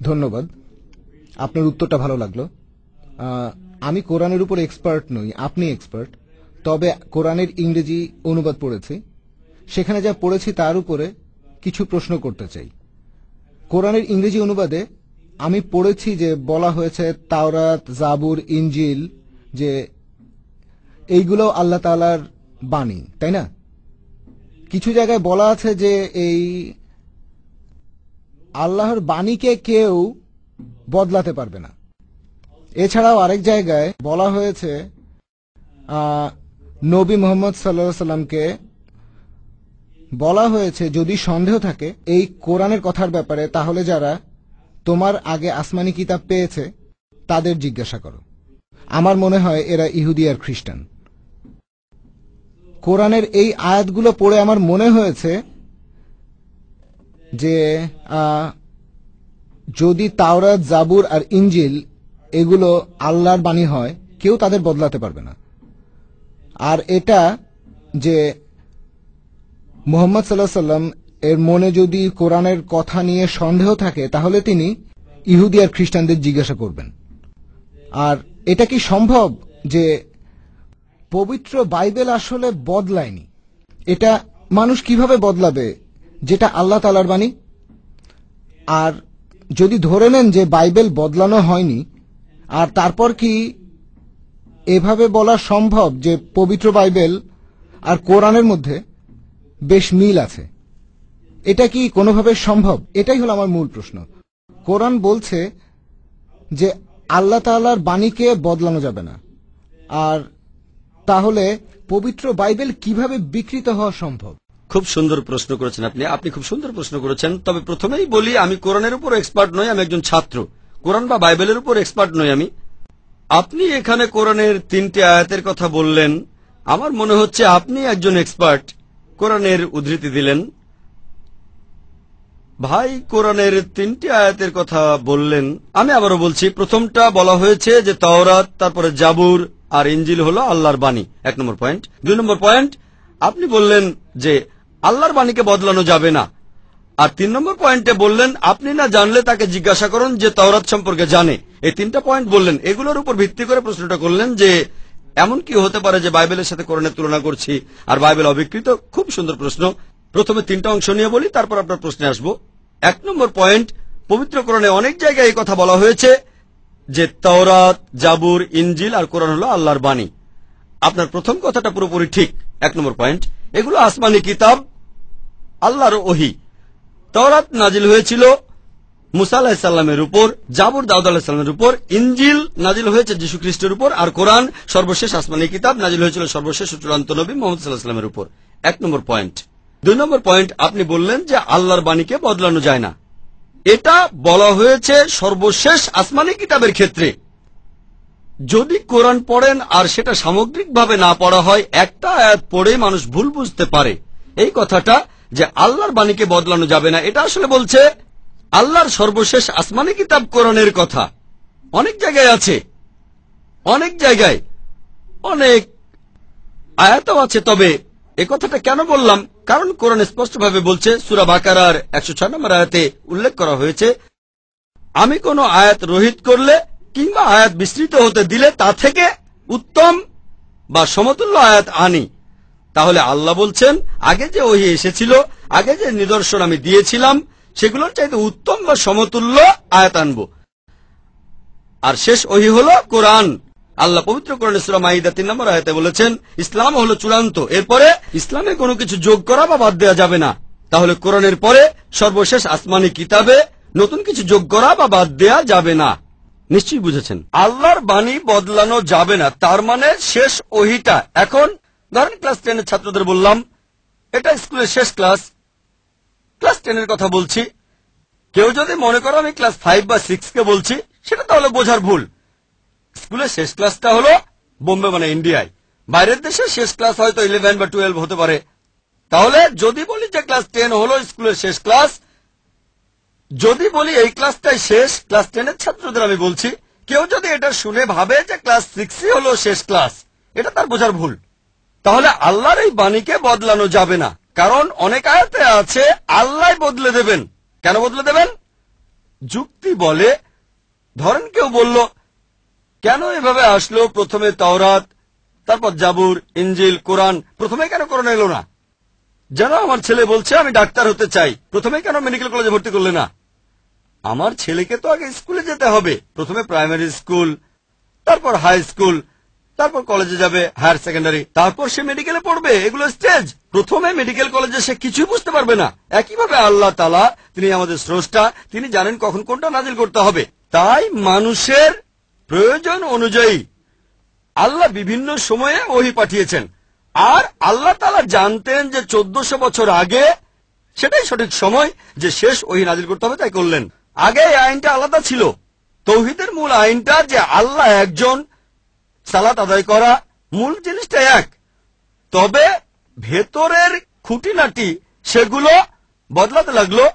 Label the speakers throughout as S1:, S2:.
S1: ধন্যবাদ, আপনার উত্তরটা ভালো লাগলো। আমি কোরআনের উপর এক্সপার্ট নই, আপনি এক্সপার্ট। তবে কোরআনের ইংরেজি অনুবাদ পড়েছি, সেখানে যা পড়েছি তার উপরে কিছু প্রশ্ন করতে চাই। কোরআনের ইংরেজি অনুবাদে আমি পড়েছি যে বলা হয়েছে তাওরাত, জাবুর, ইনজিল, যে এইগুলো আল্লাহ তাআলার বাণী, তাই না? কিছু জায়গায় বলা আছে যে এই আল্লাহর বাণীকে কেউ বদলাতে পারবে না। এছাড়াও আরেক জায়গায় বলা হয়েছে নবী মুহাম্মদ সাল্লাল্লাহু আলাইহি সাল্লামকে বলা হয়েছে যদি সন্দেহ থাকে এই কোরআনের কথার ব্যাপারে, তাহলে যারা তোমার আগে আসমানি কিতাব পেয়েছে তাদের জিজ্ঞাসা করো। আমার মনে হয় এরা ইহুদি আর খ্রিস্টান। কোরআনের এই আয়াতগুলো পড়ে আমার মনে হয়েছে যে যদি তাওরাত, জাবুর আর ইনজিল এগুলো আল্লাহর বাণী হয়, কেউ তাদের বদলাতে পারবে না। আর এটা যে মুহাম্মদ সাল্লাল্লাহু আলাইহি সাল্লাম এর মনে যদি কোরআনের কথা নিয়ে সন্দেহ থাকে, তাহলে তিনি ইহুদি আর খ্রিস্টানদের জিজ্ঞাসা করবেন। আর এটা কি সম্ভব যে পবিত্র বাইবেল আসলে বদলায়নি? এটা মানুষ কিভাবে বদলাবে যেটা আল্লাহ তাআলার বাণী? আর যদি ধরে নেন যে বাইবেল বদলানো হয়নি, আর তারপর কি এভাবে বলা সম্ভব যে পবিত্র বাইবেল আর কোরআনের মধ্যে বেশ মিল আছে? এটা কি কোনোভাবে সম্ভব? এটাই হলো আমার মূল প্রশ্ন। কোরআন বলছে যে আল্লাহ তাআলার বাণীকে বদলানো যাবে না, আর তাহলে পবিত্র বাইবেল কিভাবে বিকৃত হওয়া সম্ভব?
S2: খুব সুন্দর প্রশ্ন করেছেন আপনি খুব সুন্দর প্রশ্ন করেছেন। তবে প্রথমেই বলি, আমি কোরআনের উপর এক্সপার্ট নই, আমি একজন ছাত্র। কোরআন বা বাইবেলের উপর এক্সপার্ট নই আমি। আপনি এখানে কোরআনের 3টি আয়াতের কথা বললেন, আমার মনে হচ্ছে আপনি একজন এক্সপার্ট। কোরআনের উদ্ধৃতি দিলেন। ভাই কোরআনের 3টি আয়াতের কথা বললেন, আমি আবারও বলছি। প্রথমটা বলা হয়েছে যে তাওরাত, তারপরে জাবুর আর ইনজিল হলো আল্লাহর বাণী, 1 নম্বর পয়েন্ট। 2 নম্বর পয়েন্ট, আপনি বললেন যে আল্লাহর বাণীকে বদলানো যাবে না। আর 3 নম্বর পয়েন্টে বললেন আপনি না জানলে তাকে জিজ্ঞাসা করুন যে তাওরাত সম্পর্কে জানে। এই 3টা পয়েন্ট বললেন। এগুলোর উপর ভিত্তি করে প্রশ্নটা করলেন যে এমন কি হতে পারে যে বাইবেলের সাথে কোরআনের তুলনা করছি আর বাইবেল অবিকৃত। খুব সুন্দর প্রশ্ন। প্রথমে 3টা অংশ নিয়ে বলি, তারপর আপনার প্রশ্নে আসবো। 1 নম্বর পয়েন্ট, পবিত্র কোরআনে অনেক জায়গায় এই কথা বলা হয়েছে যে তাওরাত, জাবুর, ইনজিল আর কোরআন হলো আল্লাহর বাণী। আপনার প্রথম কথাটা পুরোপুরি ঠিক। 1 নম্বর পয়েন্ট, এগুলো আসমানি কিতাব, আল্লাহর ওহী। তাওরাত নাজিল হয়েছিল মুসা আলাইহিস সালামের উপর, জাবুর দাউদ আলাইহিস সালামের উপর, ইনজিল নাজিল হয়েছে যীশু খ্রিস্টের উপর, আর কোরআন সর্বশেষ আসমানি কিতাব নাজিল হয়েছিল সর্বশেষ চূড়ান্ত নবী মুহাম্মদ সাল্লাল্লাহু আলাইহি ওয়াসাল্লামের উপর। 1 নম্বর পয়েন্ট। 2 নম্বর পয়েন্ট, আপনি বললেন যে আল্লাহর বাণীকে বদলানো যায় না। এটা বলা হয়েছে সর্বশেষ আসমানি কিতাবের ক্ষেত্রে। যদি কোরআন পড়েন আর সেটা সামগ্রিকভাবে না পড়া হয়, একটা আয়াত পড়ে মানুষ ভুল বুঝতে পারে। এই কথাটা যে আল্লাহর বাণীকে বদলানো যাবে না, এটা আসলে বলছে আল্লাহর সর্বশেষ আসমানি কিতাব কোরআনের কথা। অনেক জায়গায় আছে, অনেক জায়গায় অনেক আয়াতও আছে। তবে এ কথাটা কেন বললাম? কারণ কোরআন স্পষ্টভাবে বলছে, সূরা বাকারার 106 নম্বর আয়াতে উল্লেখ করা হয়েছে, আমি কোন আয়াত রহিত করলে কিংবা আয়াত বিস্তৃত হতে দিলে তা থেকে উত্তম বা সমতুল্য আয়াত আনি। তাহলে আল্লাহ বলছেন, আগে যে ওহী এসেছিল, আগে যে নিদর্শন আমি দিয়েছিলাম, সেগুলোর চাইতে উত্তম বা সমতুল্য আয়াত আনব। আর শেষ ওহী হল কোরআন। আল্লাহ পবিত্র কোরআনে সূরা মাইদা 3 নম্বর আয়াতে বলেছেন, ইসলাম হলো চূড়ান্ত, এরপরে ইসলামে কোনো কিছু যোগ করা বা বাদ দেওয়া যাবে না। তাহলে কোরআনের পরে সর্বশেষ আসমানি কিতাবে নতুন কিছু যোগ করা বা বাদ দেওয়া যাবে না। নিশ্চয়ই বুঝেছেন, আল্লাহর বাণী বদলানো যাবে না, তার মানে শেষ ওহীটা। এখন ধরেন ক্লাস 10 এর ছাত্রদের বললাম, এটা স্কুলের শেষ ক্লাস, ক্লাস 10 এর কথা বলছি। কেউ যদি মনে করো আমি ক্লাস 5 বা 6 কে বলছি, সেটা তাহলে বোঝার ভুল। স্কুলের শেষ ক্লাসটা হলো বোম্বে মানে ইন্ডিয়ায়, বাইরের দেশে শেষ ক্লাস হয়তো 11 বা 12 হতে পারে। তাহলে যদি বলি যে ক্লাস 10 হলো স্কুলের শেষ ক্লাস, যদি বলি এই ক্লাসটাই শেষ, ক্লাস 10 এর ছাত্রদের আমি বলছি, কেউ যদি এটা শুনে ভাবে যে ক্লাস 6 হলো শেষ ক্লাস, এটা তার বোঝার ভুল। তাহলে আল্লাহর এই বাণীকে বদলানো যাবে না, কারণ অনেক আয়াতে আছে আল্লাহ বদলে দেবেন। কেন বদলে দেবেন? যুক্তি বলে, ধরেন কেউ বলল কেন এভাবে আসলো, প্রথমে তাওরাত, তারপর জাবুর, ইনজিল, কোরআন, প্রথমে কেন কোরআন এলো না? যেন আমার ছেলে বলছে আমি ডাক্তার হতে চাই, প্রথমে কেন মেডিকেল কলেজে ভর্তি করলে না? আমার ছেলেকে তো আগে স্কুলে যেতে হবে, প্রথমে প্রাইমারি স্কুল, তারপর হাই স্কুল, তারপর কলেজে যাবে, হায়ার সেকেন্ডারি, তারপর সে মেডিকেলে পড়বে। এগুলো স্টেজ। প্রথমে মেডিকেল কলেজে সে কিছুই বুঝতে পারবে না। একইভাবে আল্লাহ তাআলা, তিনি আমাদের স্রষ্টা, তিনি জানেন কখন কোনটা নাজিল করতে হবে। তাই মানুষের প্রয়োজন অনুযায়ী আল্লাহ বিভিন্ন সময়ে ওহী পাঠিয়েছেন। আর আল্লাহ তাআলা জানতেন যে 1400 বছর আগে সেটাই সঠিক সময় যে শেষ ওহী নাজিল করতে হবে, তাই করলেন। আগে এই আইনটা আলাদা ছিল। তৌহিদের মূল আইনটা যে আল্লাহ একজন, সালাত আদায় করা, মূল জিনিসটা এক। তবে ভেতরের খুঁটিনাটি সেগুলো বদলাতে লাগলো।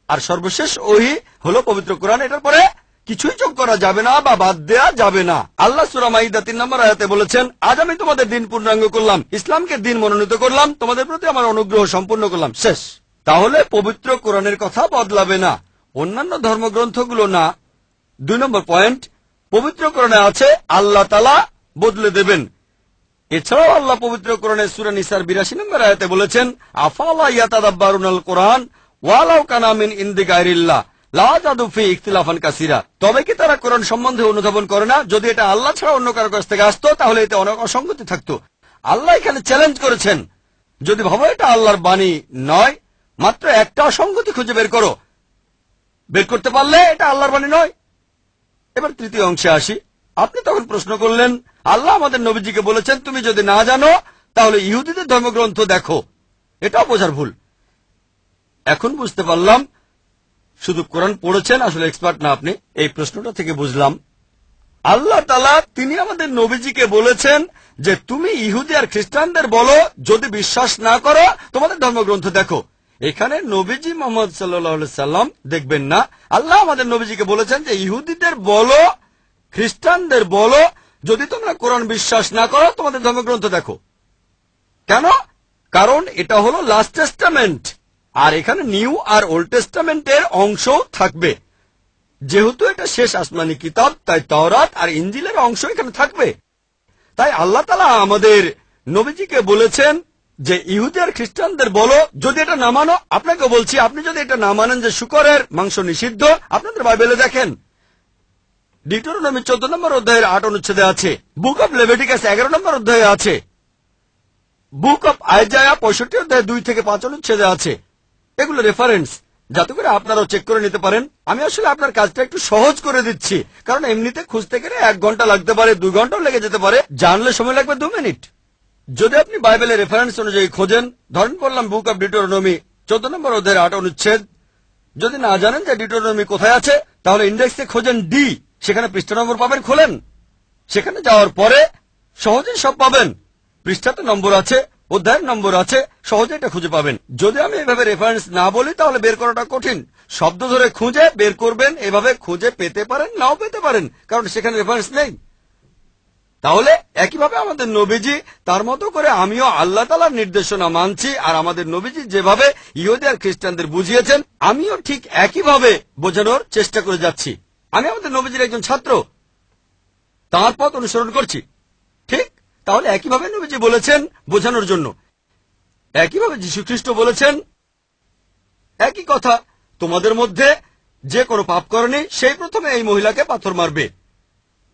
S2: আর সর্বশেষ ওহী হলো পবিত্র কোরআন। এটার পরে কিছুই যোগ করা যাবে না বা বাদ দেয়া যাবে না। আল্লাহ সূরা মাইদা 3 নম্বর আয়াতে বলেছেন, আজ আমি তোমাদের দিন পূর্ণাঙ্গ করলাম, ইসলামকে দিন মনোনীত করলাম, তোমাদের প্রতি আমার অনুগ্রহ সম্পূর্ণ করলাম, শেষ। তাহলে পবিত্র কোরআনের কথা বদলাবে না, অন্যান্য ধর্মগ্রন্থগুলো না। 2 নম্বর পয়েন্ট, পবিত্র কোরআনে আছে আল্লাহ তাআলা বদলে দেবেন। এছাড়াও আল্লাহ পবিত্র কোরআনে সূরা নিসার 82 নম্বর আয়াতে বলেছেন, আফালা ইয়াতাদাব্বারুনাল কোরআন ওয়ালাউ কানা মিন ইনদি গায়রিল্লাহ লা জাদু ফি ইখতিলাফান কাসীরা। তবে কি তারা কোরআন সম্বন্ধে অনুধাবন করে না? যদি এটা আল্লাহ ছাড়া অন্য কারো কাছ থেকে আসতো তাহলে এতে অনেক অসঙ্গতি থাকতো। আল্লাহ এখানে চ্যালেঞ্জ করেছেন, যদি ভাবো এটা আল্লাহর বাণী নয়, মাত্র একটা অসঙ্গতি খুঁজে বের করো, বের করতে পারলে এটা আল্লাহর বাণী নয়। এবার তৃতীয় অংশে আসি। আপনি তখন প্রশ্ন করলেন, আল্লাহ আমাদের নবীজিকে বলেছেন তুমি যদি না জানো তাহলে ইহুদিদের ধর্মগ্রন্থ দেখো। এটাও বোঝার ভুল। এখন বুঝতে পারলাম শুধু কোরআন পড়েছেন, আসলে এক্সপার্ট না আপনি। এই প্রশ্নটা থেকে বুঝলাম আল্লাহ তাআলা তিনি আমাদের নবীজিকে বলেছেন যে তুমি ইহুদি আর খ্রিস্টানদের বলো, যদি বিশ্বাস না করো তোমাদের ধর্মগ্রন্থ দেখো। এখানে নবীজি মুহাম্মদ সাল্লাল্লাহু আলাইহি সাল্লাম দেখবেন না। আল্লাহ আমাদের নবীজিকে বলেছেন যে ইহুদিদের বলো, খ্রিস্টানদের বলো, যদি তোমরা কোরআন বিশ্বাস না করো তোমাদের ধর্মগ্রন্থ দেখো। কেন? কারণ এটা হলো লাস্ট টেস্টামেন্ট, আর এখানে নিউ আর ওল্ড টেস্টামেন্টের অংশ থাকবে। যেহেতু এটা শেষ আসমানি কিতাব, তাই তাওরাত আর ইনজিলের অংশ এখানে থাকবে। তাই আল্লাহ তাআলা আমাদের নবীজিকে বলেছেন যে ইহুদি আর খ্রিস্টানদের বলো, যদি এটা না মানো, আপনাকে বলছি আপনি যদি এটা না মানেন যে শুকরের মাংস নিষিদ্ধ, আপনাদের বাইবেলে দেখেন ডিউটেরোনমি 14 নম্বর অধ্যায়ের 8 অনুচ্ছেদে আছে, বুক অব লেভিটিকাস 11 নম্বর অধ্যায়ে আছে, বুক অব আইজায়া 65 অধ্যায়ে 2 থেকে 5 অনুচ্ছেদে আছে। এগুলো রেফারেন্স, যাতে করে আপনারাও চেক করে নিতে পারেন। আমি আসলে আপনার কাজটা একটু সহজ করে দিচ্ছি, কারণ এমনিতে খুঁজতে গেলে 1 ঘন্টা লাগতে পারে, 2 ঘন্টাও লেগে যেতে পারে, জানলে সময় লাগবে 2 মিনিট। যদি আপনি বাইবেলের রেফারেন্স অনুযায়ী খোঁজেন, ধরেন বললাম বুক অব ডিউটেরোনমি 14 নম্বর অধ্যায়ের 8 অনুচ্ছেদ, যদি না জানেন যে ডিউটেরোনমি কোথায় আছে, তাহলে ইন্ডেক্সে খোঁজেন ডি, সেখানে পৃষ্ঠা নম্বর পাবেন, খোলেন। সেখানে যাওয়ার পরে সহজেই সব পাবেন, পৃষ্ঠাতে নম্বর আছে, অধ্যায়ের নম্বর আছে, সহজে এটা খুঁজে পাবেন। যদি আমি এভাবে রেফারেন্স না বলি তাহলে বের করাটা কঠিন। শব্দ ধরে খুঁজে বের করবেন, এভাবে খুঁজে পেতে পারেন, নাও পেতে পারেন, কারণ সেখানে রেফারেন্স নেই। তাহলে একইভাবে আমাদের নবীজি তার মতো করে আমিও আল্লাহ তাআলার নির্দেশনা মানছি, আর আমাদের নবীজি যেভাবে ইহুদি আর খ্রিস্টানদের বুঝিয়েছেন আমিও ঠিক একইভাবে বোঝানোর চেষ্টা করে যাচ্ছি। আমি আমাদের নবীজির একজন ছাত্র, তাঁর পথ অনুসরণ করছি। ঠিক তাহলে একইভাবে নবীজি বলেছেন বোঝানোর জন্য, একইভাবে যীশু খ্রিস্ট বলেছেন একই কথা, তোমাদের মধ্যে যে কোনো পাপ করেনি সেই প্রথমে এই মহিলাকে পাথর মারবে।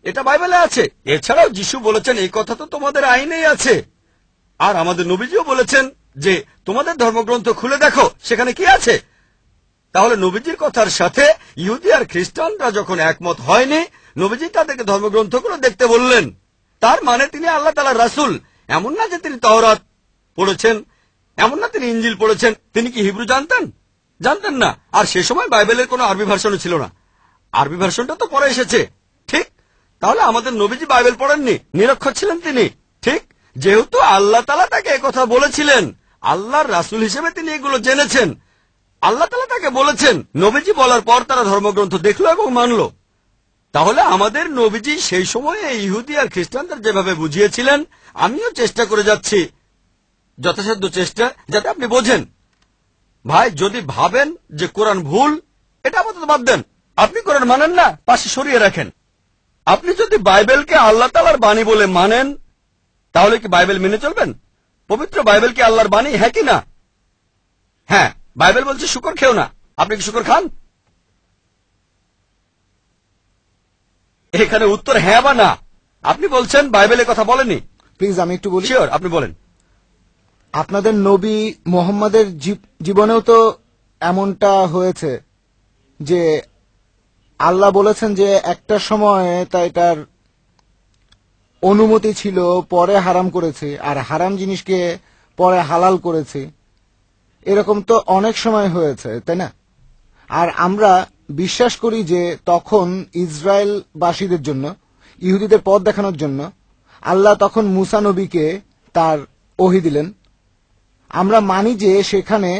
S2: এটা বাইবেলে আছে। এছাড়াও যীশু বলেছেন এই কথা তো তোমাদের আইনেই আছে। আর আমাদের নবীজিও বলেছেন যে তোমাদের ধর্মগ্রন্থ খুলে দেখো সেখানে কি আছে। তাহলে নবীজির কথার সাথে ইহুদি আর খ্রিস্টানরা যখন একমত হয়নি, নবীজি তাদেরকে ধর্মগ্রন্থগুলো দেখতে বললেন। তার মানে তিনি আল্লাহ তাআলার রাসূল। এমন না যে তিনি তাওরাত পড়েছেন, এমন না তিনি ইনজিল পড়েছেন। তিনি কি হিব্রু জানতেন? জানতেন না। আর সে সময় বাইবেলের কোনো আরবি ভার্সনও ছিল না। আরবি ভার্সনটা তো পরে এসেছে। ঠিক তাহলে আমাদের নবীজি বাইবেল পড়েননি, নিরক্ষর ছিলেন তিনি। ঠিক যেহেতু আল্লাহ তাআলা তাকে একথা বলেছিলেন, আল্লাহর রাসূল হিসেবে তিনি এগুলো জেনেছেন। আল্লাহ তাআলা তাকে বলেছেন, নবীজি বলার পর তারা ধর্মগ্রন্থ দেখলো এবং মানল। তাহলে আমাদের নবীজি সেই সময়ে ইহুদি আর খ্রিস্টানদের যেভাবে বুঝিয়েছিলেন, আমিও চেষ্টা করে যাচ্ছি, যথাসাধ্য চেষ্টা, যাতে আপনি বোঝেন। ভাই যদি ভাবেন যে কোরআন ভুল, এটা আপাতত বাদ দেন। আপনি কোরআন মানেন না, পাশে সরিয়ে রাখেন। আপনি যদি বাইবেলকে আল্লাহ তাআলার বাণী বলে মানেন, তাহলে কি বাইবেল মেনে চলবেন? পবিত্র বাইবেল কি আল্লাহর বাণী, হ্যাঁ কি না? হ্যাঁ, বাইবেল বলছে শুকর খেও না। আপনি কি শুকর খান? এখানে উত্তর হ্যাঁ বা না। আপনি বলছেন বাইবেলের কথা বলেনি।
S1: প্লিজ আমি একটু বলি।
S2: শিওর, আপনি বলেন।
S1: আপনাদের নবী মোহাম্মদের জীবনেও তো এমনটা হয়েছে যে আল্লাহ বলেছেন যে একটা সময় এটার অনুমতি ছিল, পরে হারাম করেছে, আর হারাম জিনিসকে পরে হালাল করেছে। এরকম তো অনেক সময় হয়েছে, তাই না? আর আমরা বিশ্বাস করি যে তখন ইসরায়েলবাসীদের জন্য, ইহুদিদের পথ দেখানোর জন্য আল্লাহ তখন মুসা নবীকে তার ওহী দিলেন। আমরা মানি যে সেখানে